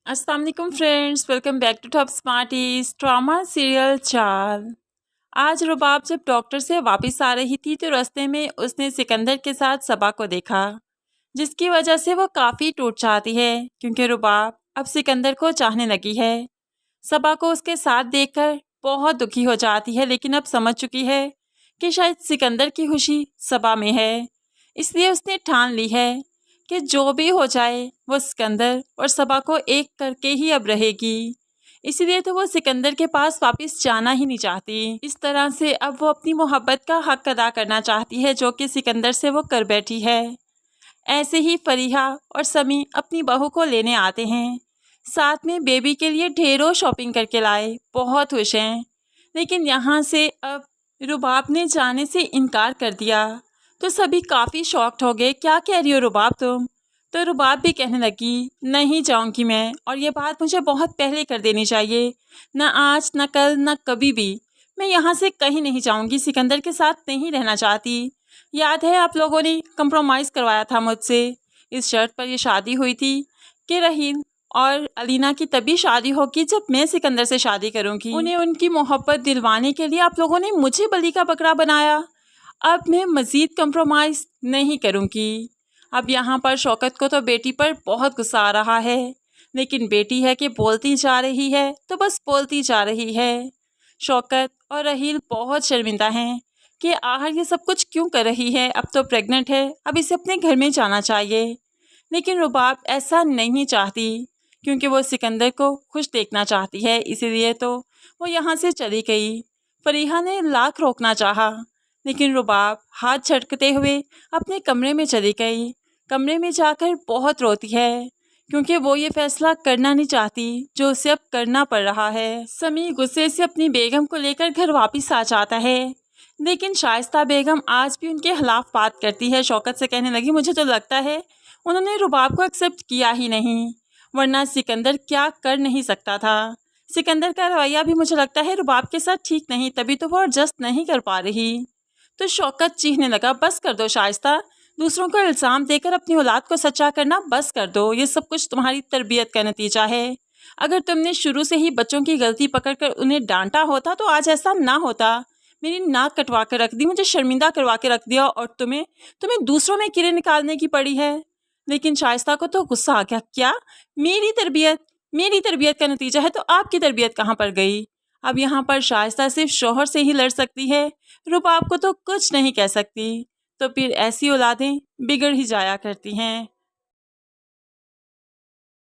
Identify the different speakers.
Speaker 1: अस्सलाम वालेकुम friends, welcome back to top smarties drama serial Chaal. आज रुबाब जब डॉक्टर से वापस आ रही थी तो रास्ते में उसने सिकंदर के साथ सबा को देखा, जिसकी वजह से वो काफ़ी टूट जाती है क्योंकि रुबाब अब सिकंदर को चाहने लगी है। सबा को उसके साथ देखकर बहुत दुखी हो जाती है, लेकिन अब समझ चुकी है कि शायद सिकंदर की खुशी सबा में है, इसलिए उसने ठान ली है कि जो भी हो जाए वो सिकंदर और सबा को एक करके ही अब रहेगी। इसीलिए तो वो सिकंदर के पास वापस जाना ही नहीं चाहती। इस तरह से अब वो अपनी मोहब्बत का हक अदा करना चाहती है, जो कि सिकंदर से वो कर बैठी है। ऐसे ही फरीहा और समी अपनी बहू को लेने आते हैं, साथ में बेबी के लिए ढेरों शॉपिंग करके लाए, बहुत खुश हैं। लेकिन यहाँ से अब रुबाब ने जाने से इनकार कर दिया तो सभी काफ़ी शॉक्ड हो गए। क्या कह रही हो रुबाब तुम? तो रुबाब भी कहने लगी, नहीं जाऊंगी मैं, और ये बात मुझे बहुत पहले कर देनी चाहिए। ना आज, ना कल, ना कभी भी मैं यहाँ से कहीं नहीं जाऊंगी। सिकंदर के साथ नहीं रहना चाहती। याद है आप लोगों ने कंप्रोमाइज़ करवाया था मुझसे, इस शर्त पर ये शादी हुई थी कि रहीम और अलीना की तभी शादी होगी जब मैं सिकंदर से शादी करूंगी। उन्हें उनकी मोहब्बत दिलवाने के लिए आप लोगों ने मुझे बलि का बकरा बनाया। अब मैं मज़ीद कंप्रोमाइज़ नहीं करूँगी। अब यहाँ पर शौकत को तो बेटी पर बहुत गुस्सा आ रहा है, लेकिन बेटी है कि बोलती जा रही है तो बस बोलती जा रही है। शौकत और रहील बहुत शर्मिंदा हैं कि आखिर ये सब कुछ क्यों कर रही है। अब तो प्रेग्नेंट है, अब इसे अपने घर में जाना चाहिए। लेकिन रुबाब ऐसा नहीं चाहती क्योंकि वो सिकंदर को खुश देखना चाहती है, इसीलिए तो वो यहाँ से चली गई। फरीहा ने लाख रोकना चाहा, लेकिन रुबाब हाथ झटकते हुए अपने कमरे में चली गई। कमरे में जाकर बहुत रोती है क्योंकि वो ये फैसला करना नहीं चाहती जो उसे अब करना पड़ रहा है। समी गुस्से से अपनी बेगम को लेकर घर वापस आ जाता है, लेकिन शाइस्ता बेगम आज भी उनके खिलाफ बात करती है। शौकत से कहने लगी, मुझे तो लगता है उन्होंने रुबाब को एक्सेप्ट किया ही नहीं, वरना सिकंदर क्या कर नहीं सकता था। सिकंदर का रवैया भी मुझे लगता है रुबाब के साथ ठीक नहीं, तभी तो वो एडजस्ट नहीं कर पा रही। तो शौकत चीखने लगा, बस कर दो शाइस्ता, दूसरों को इल्ज़ाम देकर अपनी औलाद को सच्चा करना बस कर दो। ये सब कुछ तुम्हारी तरबियत का नतीजा है। अगर तुमने शुरू से ही बच्चों की गलती पकड़कर उन्हें डांटा होता तो आज ऐसा ना होता। मेरी नाक कटवा कर रख दी, मुझे शर्मिंदा करवा के रख दिया, और तुम्हें दूसरों में कीड़े निकालने की पड़ी है। लेकिन शाइस्ता को तो गुस्सा आ गया, क्या मेरी तरबियत का नतीजा है तो आपकी तरबियत कहाँ पर गई? अब यहाँ पर शाइस्ता सिर्फ शौहर से ही लड़ सकती है, रुबाब को तो कुछ नहीं कह सकती। तो फिर ऐसी औलादें बिगड़ ही जाया करती हैं।